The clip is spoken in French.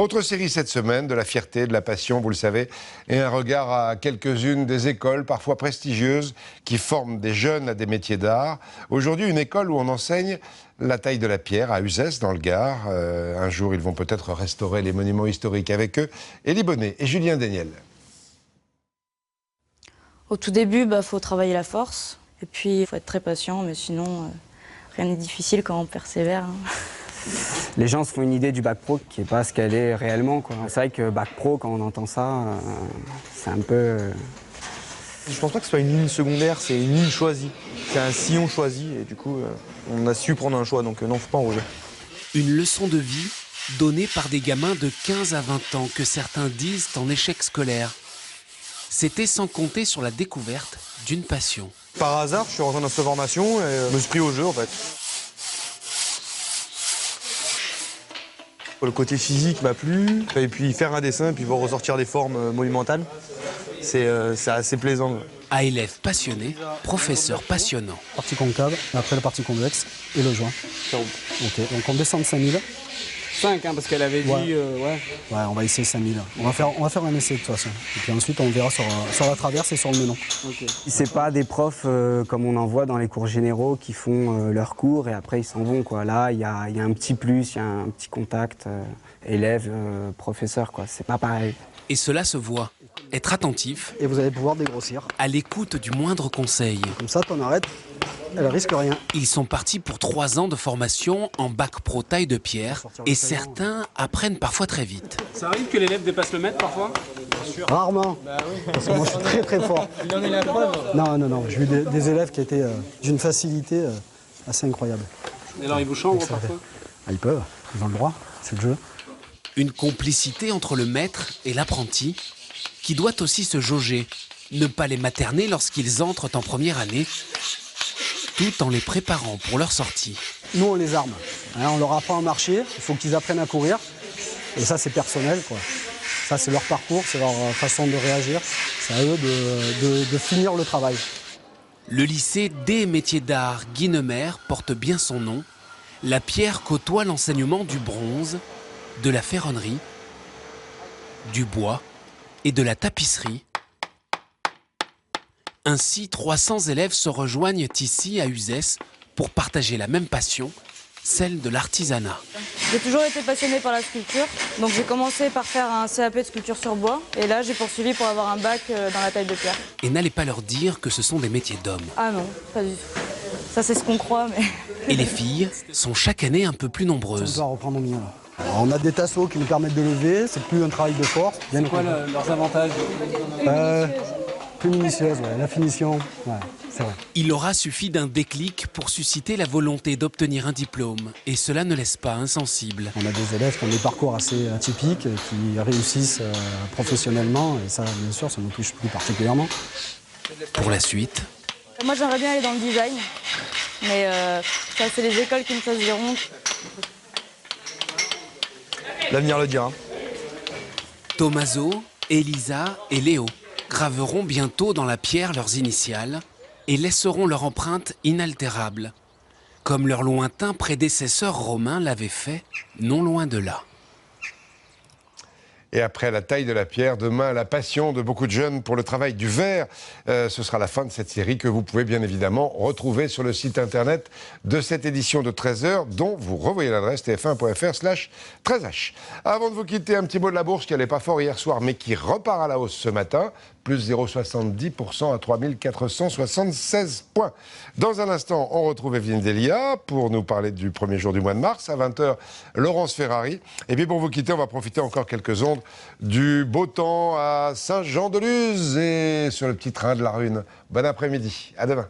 Autre série cette semaine, de la fierté, de la passion, vous le savez, et un regard à quelques-unes des écoles, parfois prestigieuses, qui forment des jeunes à des métiers d'art. Aujourd'hui, une école où on enseigne la taille de la pierre à Uzès, dans le Gard. Un jour, ils vont peut-être restaurer les monuments historiques avec eux. Élie Bonnet et Julien Daniel. Au tout début, faut travailler la force. Et puis, il faut être très patient, mais sinon, rien n'est difficile quand on persévère. Les gens se font une idée du bac pro qui n'est pas ce qu'elle est réellement, quoi. C'est vrai que bac pro, quand on entend ça, c'est un peu... Je pense pas que ce soit une ligne secondaire, c'est une ligne choisie. C'est un sillon choisi et du coup, on a su prendre un choix, donc non, faut pas en rougir. Une leçon de vie donnée par des gamins de 15 à 20 ans que certains disent en échec scolaire. C'était sans compter sur la découverte d'une passion. Par hasard, je suis rentré dans cette formation et je me suis pris au jeu en fait. Le côté physique m'a plu, et puis faire un dessin et puis voir ressortir des formes monumentales, c'est assez plaisant. À élèves passionnés, professeurs passionnants. Partie concave, après la partie convexe et le joint. Ok, donc on descend de 5000. 5, parce qu'elle avait dit... Ouais, on va essayer 5000. On va faire un essai de toute façon. Et puis ensuite, on verra sur la traverse et sur le melon. Okay. C'est pas des profs comme on en voit dans les cours généraux qui font leurs cours et après ils s'en vont, quoi. Là, il y a un petit plus, il y a un petit contact élève-professeur, quoi. C'est pas pareil. Et cela se voit. Être attentif. Et vous allez pouvoir dégrossir. À l'écoute du moindre conseil. Comme ça, t'en arrêtes. Elle risque rien. Ils sont partis pour 3 ans de formation en bac pro taille de pierre et certains apprennent parfois très vite. Ça arrive que l'élève dépasse le mètre parfois? Rarement. Bah oui. Parce que moi je suis très très fort. Il en est la preuve. Non. J'ai eu des élèves qui étaient d'une facilité assez incroyable. Et alors ils vous chambrent parfois? Ils peuvent, ils ont le droit, c'est le jeu. Une complicité entre le maître et l'apprenti qui doit aussi se jauger, ne pas les materner lorsqu'ils entrent en première année, tout en les préparant pour leur sortie. Nous, on les arme. On leur apprend à marcher, il faut qu'ils apprennent à courir. Et ça, c'est personnel, quoi. Ça, c'est leur parcours, c'est leur façon de réagir. C'est à eux de finir le travail. Le lycée des métiers d'art Guinemer porte bien son nom. La pierre côtoie l'enseignement du bronze, de la ferronnerie, du bois et de la tapisserie. Ainsi, 300 élèves se rejoignent ici à Uzès pour partager la même passion, celle de l'artisanat. J'ai toujours été passionnée par la sculpture, donc j'ai commencé par faire un CAP de sculpture sur bois, et là j'ai poursuivi pour avoir un bac dans la taille de pierre. Et n'allez pas leur dire que ce sont des métiers d'hommes. Ah non, pas du tout. Ça c'est ce qu'on croit, mais... Et les filles sont chaque année un peu plus nombreuses. On doit reprendre au milieu, là. Alors, on a des tasseaux qui nous permettent de lever, c'est plus un travail de force. C'est quoi leurs avantages? Plus minutieuse, ouais. La finition, ouais, c'est vrai. Il aura suffi d'un déclic pour susciter la volonté d'obtenir un diplôme, et cela ne laisse pas insensible. On a des élèves qui ont des parcours assez atypiques, qui réussissent professionnellement, et ça, bien sûr, ça nous touche plus particulièrement. Pour la suite... Moi, j'aimerais bien aller dans le design, mais ça, c'est les écoles qui me choisiront. L'avenir le dira. Tommaso, Elisa et Léo graveront bientôt dans la pierre leurs initiales et laisseront leur empreinte inaltérable, comme leurs lointains prédécesseurs romains l'avaient fait non loin de là. Et après la taille de la pierre, demain, la passion de beaucoup de jeunes pour le travail du verre. Ce sera la fin de cette série que vous pouvez bien évidemment retrouver sur le site internet de cette édition de 13h, dont vous revoyez l'adresse tf1.fr/13h. Avant de vous quitter, un petit mot de la bourse qui n'allait pas fort hier soir, mais qui repart à la hausse ce matin. Plus 0,70% à 3476 points. Dans un instant, on retrouve Evelyne Delia pour nous parler du premier jour du mois de mars. À 20h, Laurence Ferrari. Et puis pour vous quitter, on va profiter encore quelques ondes du beau temps à Saint-Jean-de-Luz et sur le petit train de la Rune. Bon après-midi. À demain.